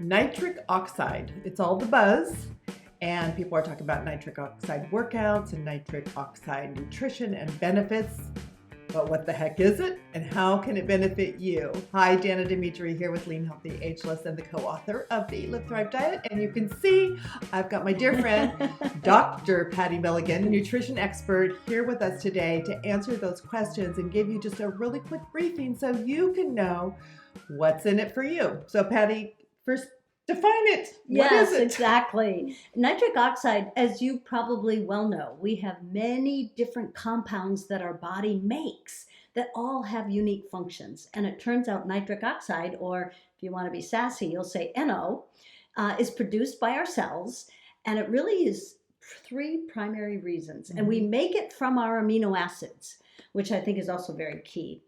Nitric oxide. It's all the buzz, and people are talking about nitric oxide workouts and nitric oxide nutrition and benefits. But what the heck is it, and how can it benefit you? Hi, Danna Demetre here with Lean, Healthy, Ageless, and the co-author of the Eat, Live, Thrive diet. And you can see I've got my dear friend, Dr. Patti Milligan, nutrition expert, here with us today to answer those questions and give you just a really quick briefing so you can know what's in it for you. So, Patti, first, define it. What Yes, is it? exactly. Nitric oxide, as you probably well know, we have many different compounds that our body makes that all have unique functions. And it turns out nitric oxide, or if you want to be sassy, you'll say NO, is produced by our cells. And it really is three primary reasons. And we make it from our amino acids, which I think is also very key.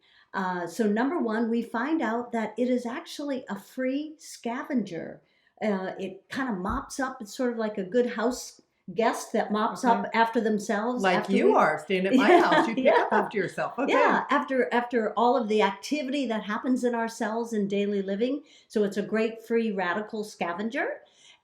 So number one, we find out that it is actually a free scavenger. It kind of mops up. It's sort of like a good house guest that mops up after themselves. Like you are staying at my house. You pick up after yourself. Okay. Yeah, after all of the activity that happens in our cells in daily living. So it's a great free radical scavenger.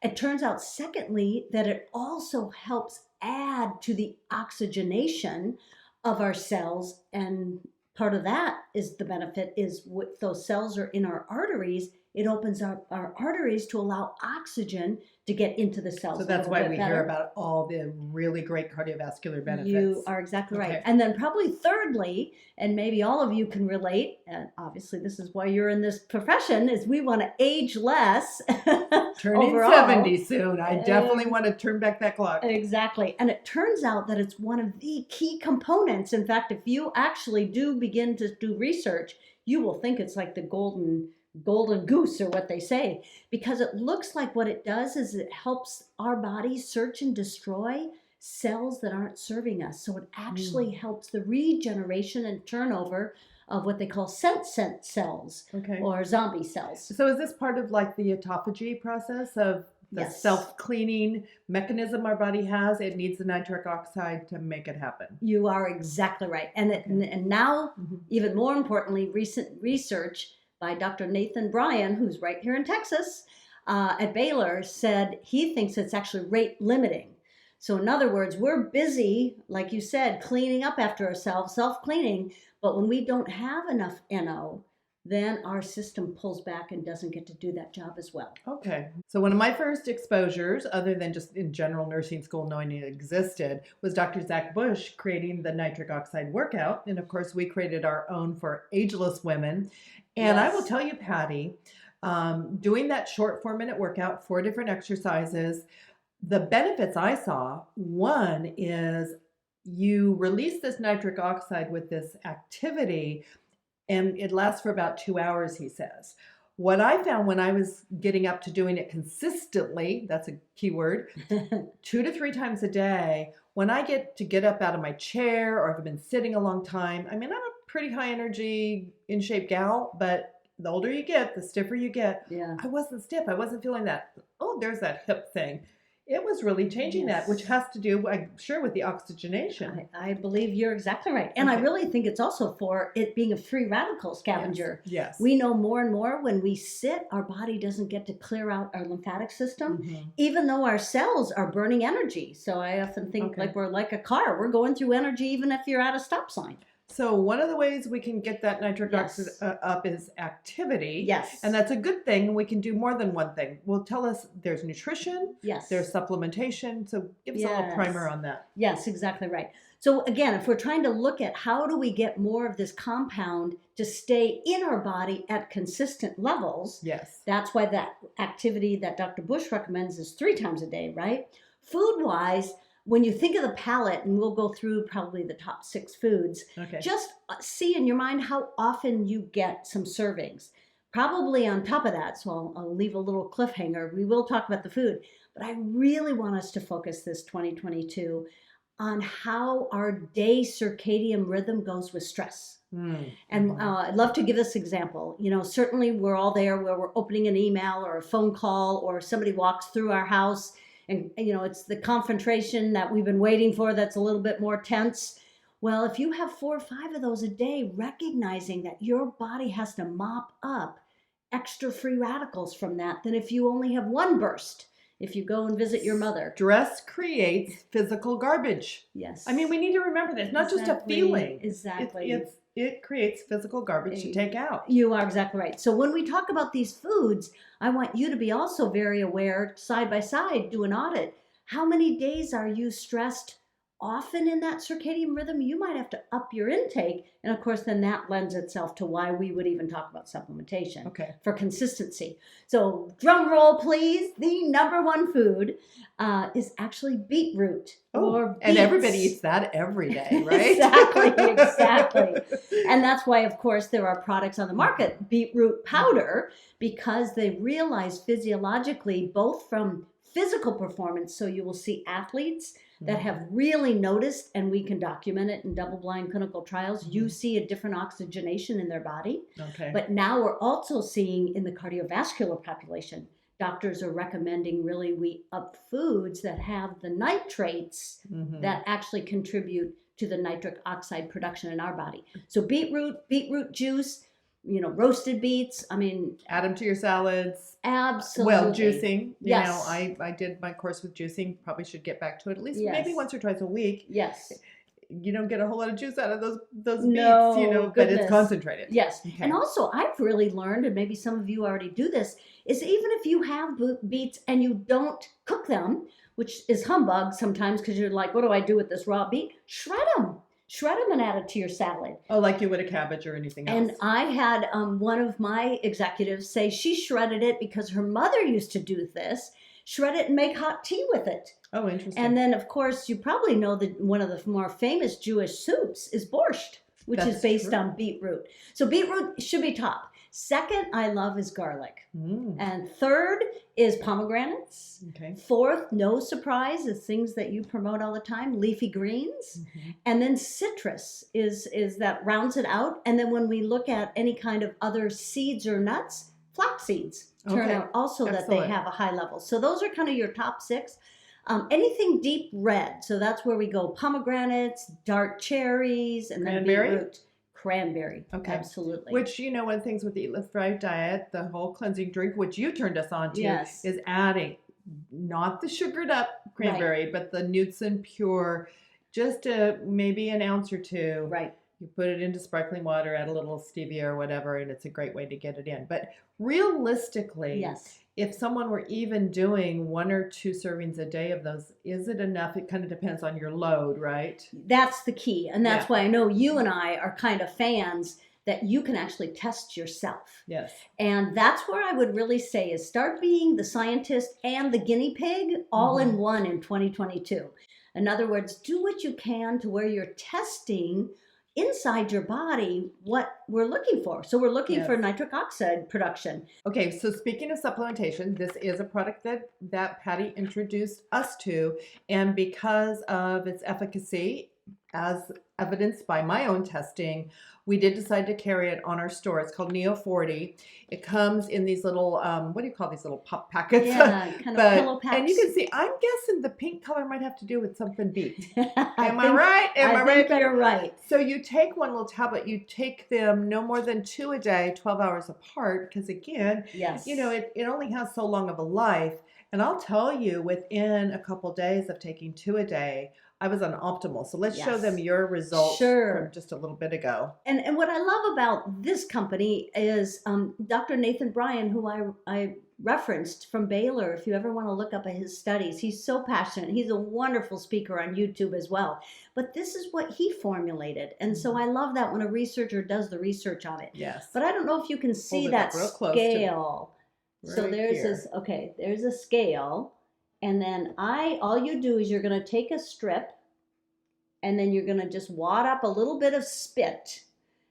It turns out, secondly, that it also helps add to the oxygenation of our cells, and part of that is the benefit is with those cells are in our arteries, it opens up our arteries to allow oxygen to get into the cells. So that's why we hear about all the really great cardiovascular benefits. You are exactly right. And then probably thirdly, and maybe all of you can relate, and obviously this is why you're in this profession, is we want to age less. Turning overall. 70 soon. I definitely want to turn back that clock. Exactly. And it turns out that it's one of the key components. In fact, if you actually do begin to do research, you will think it's like the golden goose, or what they say, because it looks like what it does is it helps our body search and destroy cells that aren't serving us. So it actually helps the regeneration and turnover of what they call scent cells, or zombie cells. So is this part of like the autophagy process of the self-cleaning mechanism our body has? It needs the nitric oxide to make it happen. You are exactly right. And now, even more importantly, recent research by Dr. Nathan Bryan, who's right here in Texas, at Baylor, said he thinks it's actually rate limiting. So in other words, we're busy, like you said, cleaning up after ourselves, self-cleaning, but when we don't have enough NO, then our system pulls back and doesn't get to do that job as well. Okay. So one of my first exposures, other than just in general nursing school knowing it existed, was Dr. Zach Bush creating the nitric oxide workout. And of course, we created our own for ageless women. And I will tell you, Patti, doing that short 4-minute workout, 4 different exercises, the benefits I saw, one is you release this nitric oxide with this activity, and it lasts for about 2 hours, he says. What I found when I was getting up to doing it consistently, that's a key word, 2 to 3 times a day, when I get up out of my chair, or if I've been sitting a long time, I mean, I'm a pretty high energy, in shape gal, but the older you get, the stiffer you get. Yeah. I wasn't stiff. I wasn't feeling that, oh, there's that hip thing. It was really changing that, which has to do, I'm sure, with the oxygenation. I believe you're exactly right. And I really think it's also for it being a free radical scavenger. Yes. We know more and more when we sit, our body doesn't get to clear out our lymphatic system, even though our cells are burning energy. So I often think like we're like a car. We're going through energy even if you're at a stop sign. So one of the ways we can get that nitric oxide up is activity. Yes. And that's a good thing. We can do more than one thing. Well, tell us, there's nutrition. Yes. There's supplementation. So give us a little primer on that. Yes, exactly right. So again, if we're trying to look at how do we get more of this compound to stay in our body at consistent levels, that's why that activity that Dr. Bush recommends is 3 times a day, right? Food-wise, when you think of the palate, and we'll go through probably the top 6 foods, just see in your mind how often you get some servings. Probably on top of that, so I'll leave a little cliffhanger. We will talk about the food, but I really want us to focus this 2022 on how our day circadian rhythm goes with stress. And I'd love to give this example. You know, certainly we're all there where we're opening an email or a phone call, or somebody walks through our house, and, you know, it's the confrontation that we've been waiting for that's a little bit more tense. Well, if you have 4 or 5 of those a day, recognizing that your body has to mop up extra free radicals from that than if you only have one burst. If you go and visit your mother. Stress creates physical garbage. Yes. I mean, we need to remember this. Not just a feeling. Exactly. It creates physical garbage to take out. You are exactly right. So when we talk about these foods, I want you to be also very aware, side by side, do an audit. How many days are you stressed often in that circadian rhythm? You might have to up your intake. And of course, then that lends itself to why we would even talk about supplementation for consistency. So drum roll, please. The number one food is actually beetroot or beets. And everybody eats that every day, right? Exactly. And that's why, of course, there are products on the market, beetroot powder, because they realize physiologically, both from physical performance, so you will see athletes that have really noticed, and we can document it in double-blind clinical trials, you see a different oxygenation in their body. But now we're also seeing in the cardiovascular population, doctors are recommending really we up foods that have the nitrates that actually contribute to the nitric oxide production in our body. So beetroot juice, roasted beets. I mean, add them to your salads. Absolutely. Well, juicing. You know, I did my course with juicing. Probably should get back to it at least maybe once or twice a week. Yes. You don't get a whole lot of juice out of those beets, but it's concentrated. Yes. And also, I've really learned, and maybe some of you already do this, is even if you have beets and you don't cook them, which is humbug sometimes because you're like, what do I do with this raw beet? Shred them. Shred them and add it to your salad. Oh, like you would a cabbage or anything else. And I had one of my executives say she shredded it because her mother used to do this. Shred it and make hot tea with it. Oh, interesting. And then, of course, you probably know that one of the more famous Jewish soups is borscht, which is based on beetroot. So beetroot should be top. Second, I love is garlic. And third is pomegranates. Fourth, no surprise, is things that you promote all the time, leafy greens. And then citrus is that rounds it out. And then when we look at any kind of other seeds or nuts, flax seeds turn out also that they have a high level. So those are kind of your top six. Anything deep red. So that's where we go. Pomegranates, dark cherries, and then beetroot. Cranberry. Absolutely. Which, one of the things with the Eat, Live, Thrive diet, the whole cleansing drink, which you turned us on to, is adding not the sugared up cranberry, but the Newton Pure, just maybe an ounce or two. You put it into sparkling water, add a little stevia or whatever, and it's a great way to get it in. But realistically, if someone were even doing 1 or 2 servings a day of those, is it enough? It kind of depends on your load, right? That's the key. And that's why I know you and I are kind of fans that you can actually test yourself. And that's where I would really say is start being the scientist and the guinea pig all in one in 2022. In other words, do what you can to where you're testing inside your body what we're looking for. So we're looking for nitric oxide production. Okay, so speaking of supplementation, this is a product that Patti introduced us to, and because of its efficacy, as evidenced by my own testing, we did decide to carry it on our store. It's called Neo 40. It comes in these little, what do you call these little pop packets? Yeah, kind of pillow packs. And you can see, I'm guessing the pink color might have to do with something beet. Am I right? I think you're right. So you take one little tablet, you take them no more than 2 a day, 12 hours apart, because again, it only has so long of a life. And I'll tell you, within a couple days of taking 2 a day, I was on optimal. So let's show them your results from just a little bit ago. And what I love about this company is Dr. Nathan Bryan, who I referenced from Baylor. If you ever want to look up at his studies, he's so passionate. He's a wonderful speaker on YouTube as well. But this is what he formulated. And so I love that when a researcher does the research on it. But I don't know if you can see that scale. So there's this, there's a scale. And then all you do is you're going to take a strip and then you're going to just wad up a little bit of spit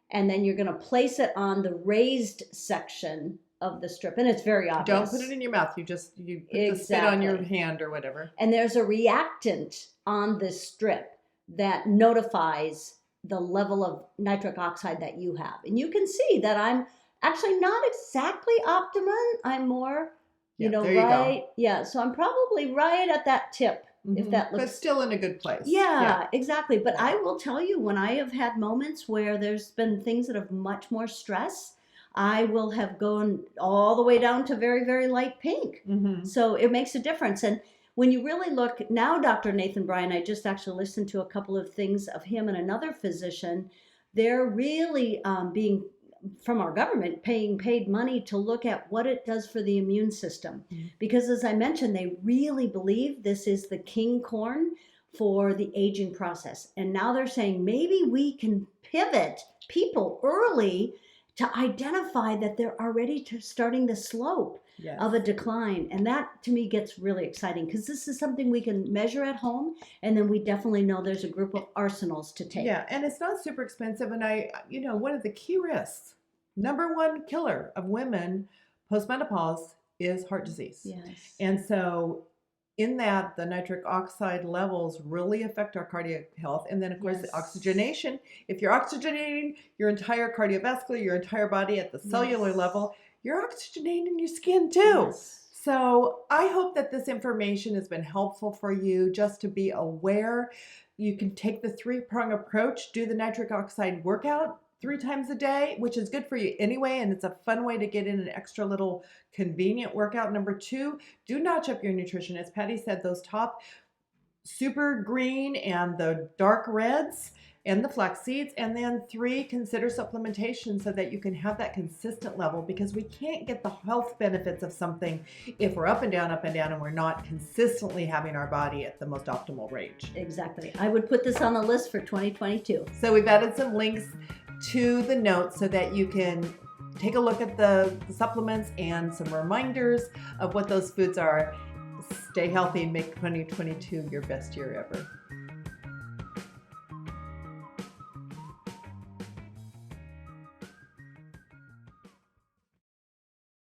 and then you're going to place it on the raised section of the strip. And it's very obvious. Don't put it in your mouth. You put the spit on your hand or whatever. And there's a reactant on this strip that notifies the level of nitric oxide that you have. And you can see that I'm actually not exactly optimum. I'm more... so I'm probably right at that tip, if that looks... But still in a good place. Yeah, exactly. But I will tell you, when I have had moments where there's been things that have much more stress, I will have gone all the way down to very, very light pink. So it makes a difference. And when you really look now, Dr. Nathan Bryan, I just actually listened to a couple of things of him and another physician. They're really being, from our government, paid money to look at what it does for the immune system. Because as I mentioned, they really believe this is the king corn for the aging process. And now they're saying maybe we can pivot people early to identify that they're already starting the slope of a decline. And that to me gets really exciting, because this is something we can measure at home, and then we definitely know there's a group of arsenals to take. Yeah, and it's not super expensive. And one of the key risks, number one killer of women postmenopause, is heart disease. Yes. And so in that, the nitric oxide levels really affect our cardiac health. And then, of course, the oxygenation. If you're oxygenating your entire cardiovascular, your entire body at the cellular level, you're oxygenating your skin too. So I hope that this information has been helpful for you, just to be aware. You can take the three-prong approach, do the nitric oxide workout 3 times a day, which is good for you anyway, and it's a fun way to get in an extra little convenient workout. Number 2, do notch up your nutrition. As Patti said, those top super green and the dark reds and the flax seeds. And then 3, consider supplementation so that you can have that consistent level, because we can't get the health benefits of something if we're up and down, and we're not consistently having our body at the most optimal range. Exactly. I would put this on the list for 2022. So we've added some links to the notes so that you can take a look at the supplements and some reminders of what those foods are. Stay healthy and make 2022 your best year ever.